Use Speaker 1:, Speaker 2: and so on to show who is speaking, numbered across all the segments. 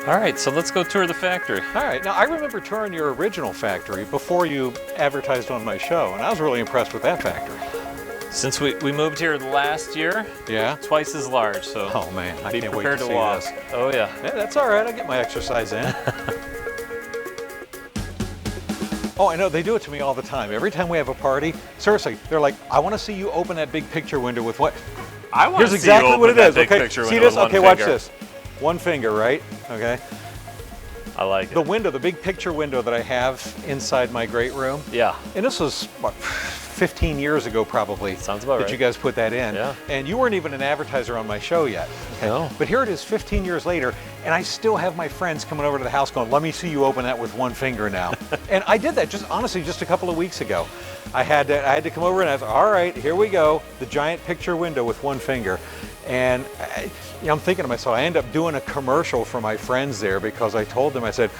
Speaker 1: All right, so let's go tour the factory.
Speaker 2: All right, now I remember touring your original factory before you advertised on my show, and I was really impressed with that factory.
Speaker 1: Since we moved here last year,
Speaker 2: Yeah?
Speaker 1: twice as large, so
Speaker 2: Oh man, I
Speaker 1: be
Speaker 2: can't wait
Speaker 1: prepared
Speaker 2: to
Speaker 1: to
Speaker 2: see
Speaker 1: walk.
Speaker 2: this.
Speaker 1: Oh yeah.
Speaker 2: Yeah, that's all right, I get my exercise in. Oh, I know, they do it to me all the time. Every time we have a party, seriously, they're like, I want to see you open that big picture window with what?
Speaker 1: I want
Speaker 2: Here's
Speaker 1: to see
Speaker 2: exactly
Speaker 1: you
Speaker 2: what
Speaker 1: open
Speaker 2: it
Speaker 1: that
Speaker 2: is,
Speaker 1: big
Speaker 2: okay?
Speaker 1: picture
Speaker 2: See
Speaker 1: window
Speaker 2: this?
Speaker 1: with one
Speaker 2: Okay, watch
Speaker 1: finger.
Speaker 2: this. One finger, right? Okay.
Speaker 1: I like it.
Speaker 2: The window, the big picture window that I have inside my great room,
Speaker 1: Yeah.
Speaker 2: and this was, what, 15 years ago probably.
Speaker 1: Sounds about
Speaker 2: that
Speaker 1: right.
Speaker 2: you guys put that in.
Speaker 1: Yeah.
Speaker 2: And you weren't even an advertiser on my show yet. Okay?
Speaker 1: No.
Speaker 2: But here it is 15 years later, and I still have my friends coming over to the house going, let me see you open that with one finger now. And I did that honestly just a couple of weeks ago. I had to come over and I was, all right, here we go. The giant picture window with one finger. And I'm thinking to myself, I end up doing a commercial for my friends there because I told them, I said,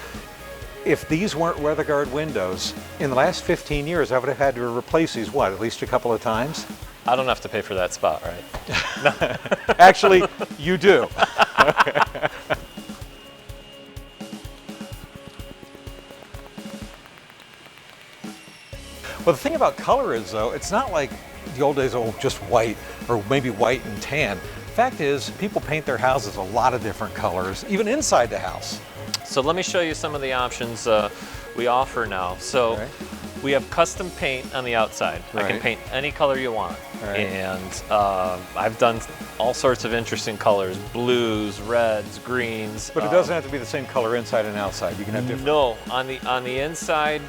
Speaker 2: if these weren't WeatherGard windows, in the last 15 years, I would have had to replace these, what, at least a couple of times?
Speaker 1: I don't have to pay for that spot, right?
Speaker 2: Actually, you do. Well, the thing about color is, though, it's not like the old days, oh, just white, or maybe white and tan. Fact is, people paint their houses a lot of different colors, even inside the house.
Speaker 1: So let me show you some of the options we offer now. So
Speaker 2: Right.
Speaker 1: we have custom paint on the outside. I can
Speaker 2: Right.
Speaker 1: paint any color you want.
Speaker 2: Right.
Speaker 1: And I've done all sorts of interesting colors, blues, reds, greens.
Speaker 2: But it doesn't have to be the same color inside and outside. You can have different.
Speaker 1: No, on the inside,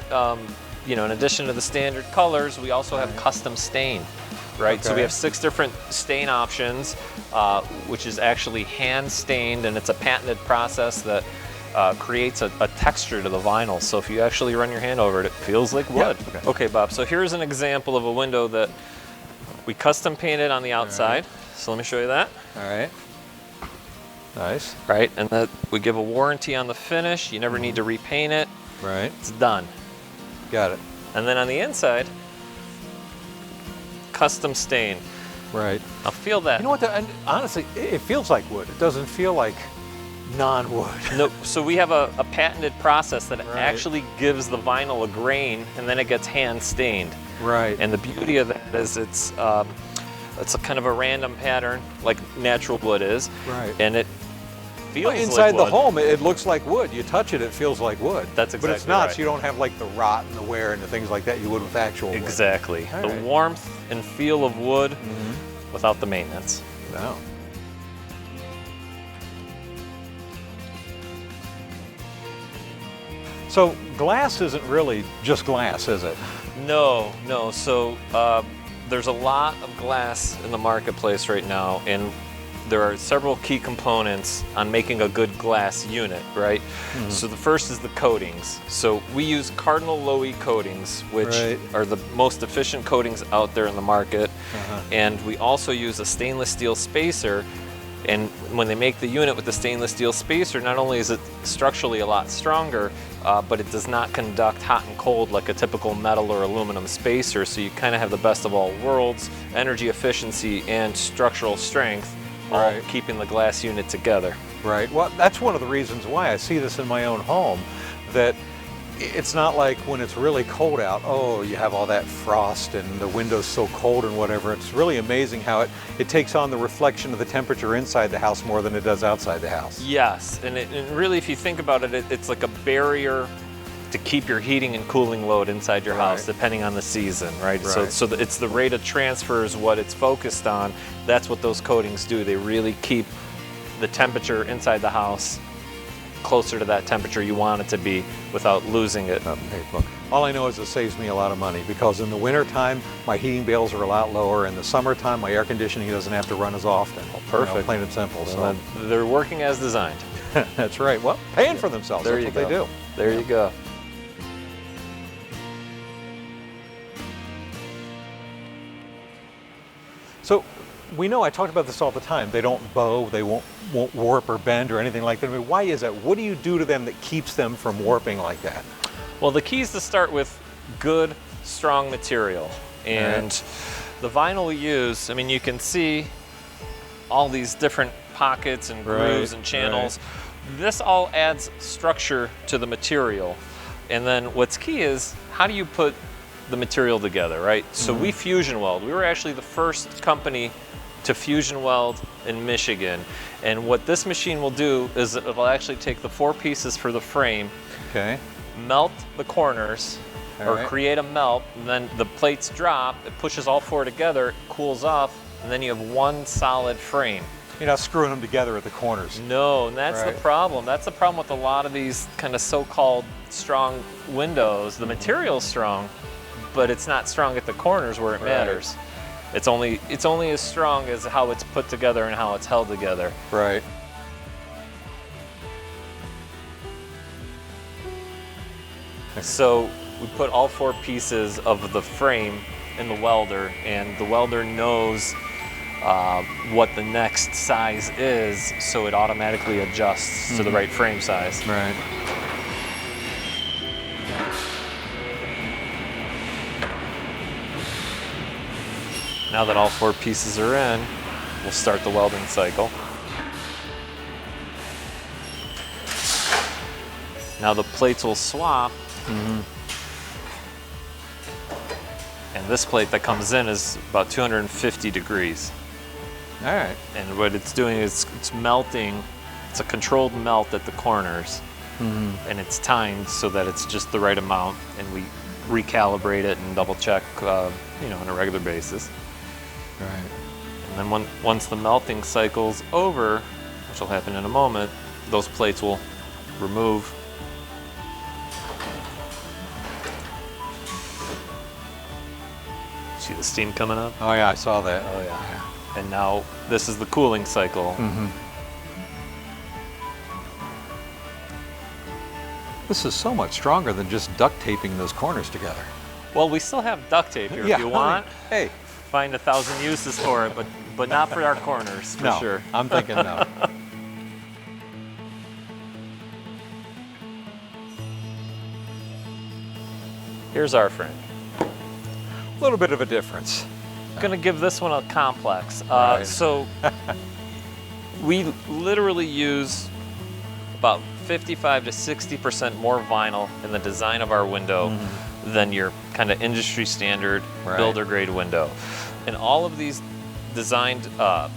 Speaker 1: you know, in addition to the standard colors, we also have custom stain, right? So we
Speaker 2: Okay.
Speaker 1: have 6 different stain options, which is actually hand stained, and it's a patented process that creates a texture to the vinyl. So if you actually run your hand over it, it feels like wood.
Speaker 2: Yeah, okay.
Speaker 1: Okay, Bob, so here's an example of a window that we custom painted on the outside. So let me show you that.
Speaker 2: All right. Nice.
Speaker 1: Right, and that we give a warranty on the finish. You never need to repaint it.
Speaker 2: Right.
Speaker 1: It's done.
Speaker 2: Got it.
Speaker 1: And then on the inside, custom stain.
Speaker 2: Right.
Speaker 1: Now feel that.
Speaker 2: You know what? And honestly, it feels like wood. It doesn't feel like non-wood.
Speaker 1: No, so we have a patented process that
Speaker 2: Right.
Speaker 1: actually gives the vinyl a grain, and then it gets hand stained.
Speaker 2: Right.
Speaker 1: And the beauty of that is it's a kind of a random pattern, like natural wood is.
Speaker 2: Right.
Speaker 1: And it feels
Speaker 2: inside
Speaker 1: like
Speaker 2: the
Speaker 1: wood.
Speaker 2: home, it looks like wood. You touch it, it feels like wood.
Speaker 1: That's
Speaker 2: But it's
Speaker 1: exactly
Speaker 2: not.
Speaker 1: right.
Speaker 2: So you don't have like the rot and the wear and the things like that you would with actual wood.
Speaker 1: Exactly.
Speaker 2: All
Speaker 1: The
Speaker 2: right.
Speaker 1: warmth and feel of wood without the maintenance.
Speaker 2: No. So glass isn't really just glass, is it?
Speaker 1: No, no. So there's a lot of glass in the marketplace right now, and there are several key components on making a good glass unit, right? So the first is the coatings. So we use Cardinal Low-E coatings, which
Speaker 2: Right.
Speaker 1: are the most efficient coatings out there in the market. And we also use a stainless steel spacer. And when they make the unit with the stainless steel spacer, not only is it structurally a lot stronger, but it does not conduct hot and cold like a typical metal or aluminum spacer. So you kind of have the best of all worlds, energy efficiency and structural strength, all
Speaker 2: Right.
Speaker 1: keeping the glass unit together.
Speaker 2: Right. Well, that's one of the reasons why I see this in my own home, that it's not like when it's really cold out, oh, you have all that frost and the window's so cold and whatever. It's really amazing how it takes on the reflection of the temperature inside the house more than it does outside the house.
Speaker 1: Yes, and really if you think about it, it's like a barrier to keep your heating and cooling load inside your house,
Speaker 2: Right.
Speaker 1: depending on the season, right?
Speaker 2: Right.
Speaker 1: So it's the rate of transfer is what it's focused on. That's what those coatings do. They really keep the temperature inside the house closer to that temperature you want it to be without losing it.
Speaker 2: Hey, look, all I know is it saves me a lot of money because in the wintertime, my heating bills are a lot lower. In the summertime, my air conditioning doesn't have to run as often.
Speaker 1: perfect.
Speaker 2: You know, plain and simple. So
Speaker 1: They're working as designed.
Speaker 2: that's right. Well, paying for themselves.
Speaker 1: There
Speaker 2: That's
Speaker 1: you
Speaker 2: what they
Speaker 1: go.
Speaker 2: do.
Speaker 1: There you go.
Speaker 2: So we know, I talked about this all the time, they don't bow, they won't warp or bend or anything like that. I mean, why is that? What do you do to them that keeps them from warping like that?
Speaker 1: Well, the key is to start with good, strong material. And the vinyl we use, I mean, you can see all these different pockets and grooves
Speaker 2: Right,
Speaker 1: and channels. This all adds structure to the material. And then what's key is, how do you put the material together, right? So we fusion weld. We were actually the first company to fusion weld in Michigan. And what this machine will do is it'll actually take the 4 pieces for the frame,
Speaker 2: Okay.
Speaker 1: melt the corners, or
Speaker 2: right.
Speaker 1: create a melt, and then the plates drop, it pushes all 4 together, cools off, and then you have one solid frame.
Speaker 2: You're not screwing them together at the corners.
Speaker 1: No, and that's
Speaker 2: Right.
Speaker 1: the problem. That's the problem with a lot of these kind of so-called strong windows. The material's strong, but it's not strong at the corners where it
Speaker 2: Right.
Speaker 1: matters. It's only as strong as how it's put together and how it's held together.
Speaker 2: Right.
Speaker 1: So we put all 4 pieces of the frame in the welder, and the welder knows what the next size is, so it automatically adjusts to the right frame size.
Speaker 2: Right.
Speaker 1: Now that all 4 pieces are in, we'll start the welding cycle. Now the plates will swap. And this plate that comes in is about 250 degrees.
Speaker 2: All right.
Speaker 1: And what it's doing is it's melting. It's a controlled melt at the corners. And it's timed so that it's just the right amount, and we recalibrate it and double check, on a regular basis.
Speaker 2: Right.
Speaker 1: And then once the melting cycle's over, which will happen in a moment, those plates will remove. See the steam coming up?
Speaker 2: Oh yeah, I saw that.
Speaker 1: Oh yeah. And now this is the cooling cycle.
Speaker 2: This is so much stronger than just duct taping those corners together.
Speaker 1: Well, we still have duct tape here
Speaker 2: Yeah,
Speaker 1: if you want.
Speaker 2: Hey.
Speaker 1: Find 1,000 uses for it, but not for our corners, for
Speaker 2: No,
Speaker 1: sure.
Speaker 2: I'm thinking no.
Speaker 1: Here's our frame.
Speaker 2: A little bit of a difference.
Speaker 1: Gonna give this one a complex.
Speaker 2: Right.
Speaker 1: So we literally use about 55 to 60% more vinyl in the design of our window than your kind of industry standard
Speaker 2: Right.
Speaker 1: builder grade window. And all of these designed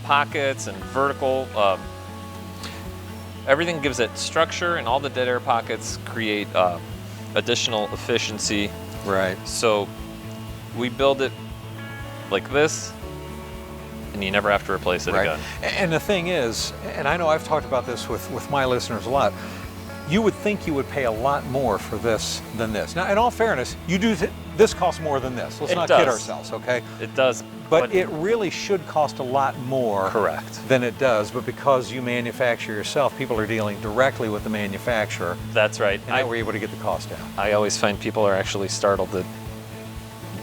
Speaker 1: pockets and vertical, everything gives it structure, and all the dead air pockets create additional efficiency.
Speaker 2: Right.
Speaker 1: So we build it like this, and you never have to replace it again.
Speaker 2: And the thing is, and I know I've talked about this with my listeners a lot, you would think you would pay a lot more for this than this. Now, in all fairness, this costs more than this. Let's not kid ourselves, okay?
Speaker 1: It does.
Speaker 2: But it really should cost a lot more
Speaker 1: Correct.
Speaker 2: than it does, but because you manufacture yourself, people are dealing directly with the manufacturer,
Speaker 1: That's right.
Speaker 2: and we're able to get the cost down.
Speaker 1: I always find people are actually startled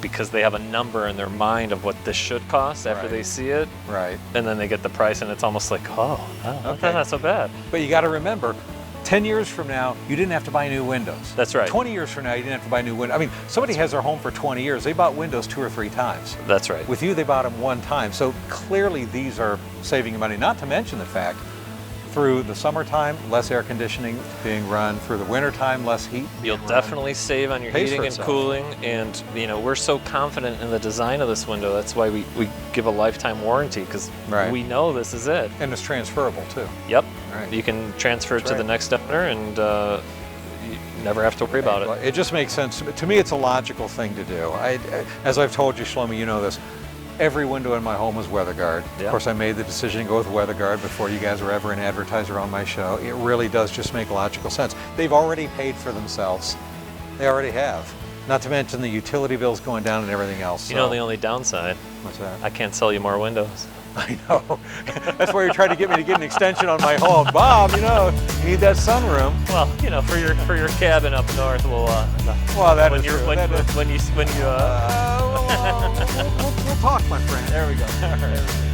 Speaker 1: because they have a number in their mind of what this should cost after
Speaker 2: Right.
Speaker 1: they see it,
Speaker 2: Right.
Speaker 1: and then they get the price, and it's almost like, oh,
Speaker 2: Okay.
Speaker 1: that's not so bad.
Speaker 2: But you got to remember, 10 years from now, you didn't have to buy new windows.
Speaker 1: That's right.
Speaker 2: 20 years from now, you didn't have to buy new windows. I mean, somebody has their home for 20 years. They bought windows 2 or 3 times.
Speaker 1: That's right.
Speaker 2: With you, they bought them 1 time. So clearly these are saving you money, not to mention the fact through the summertime, less air conditioning being run. Through the wintertime, less heat.
Speaker 1: You'll
Speaker 2: being
Speaker 1: definitely save on your
Speaker 2: Pays for
Speaker 1: heating and
Speaker 2: itself.
Speaker 1: cooling, and we're so confident in the design of this window. That's why we give a lifetime warranty, because
Speaker 2: Right.
Speaker 1: we know this is it.
Speaker 2: run. And it's transferable too.
Speaker 1: Yep.
Speaker 2: Right.
Speaker 1: You can transfer it
Speaker 2: That's
Speaker 1: to the
Speaker 2: right.
Speaker 1: next owner, and you never have to worry about
Speaker 2: Well,
Speaker 1: it.
Speaker 2: it just makes sense. To me, it's a logical thing to do. As I've told you, Shlome, you know this. Every window in my home is WeatherGard.
Speaker 1: Yeah.
Speaker 2: Of course, I made the decision to go with WeatherGard before you guys were ever an advertiser on my show. It really does just make logical sense. They've already paid for themselves. They already have. Not to mention the utility bills going down and everything else.
Speaker 1: You know the only downside?
Speaker 2: What's that?
Speaker 1: I can't sell you more windows.
Speaker 2: I know. That's why you're trying to get me to get an extension on my home. Bob, you need that sunroom.
Speaker 1: Well, for your cabin up north, we'll
Speaker 2: Well, that
Speaker 1: when
Speaker 2: is
Speaker 1: you're
Speaker 2: true.
Speaker 1: when,
Speaker 2: That is-
Speaker 1: when you
Speaker 2: we'll talk, my friend.
Speaker 1: there we go. All right.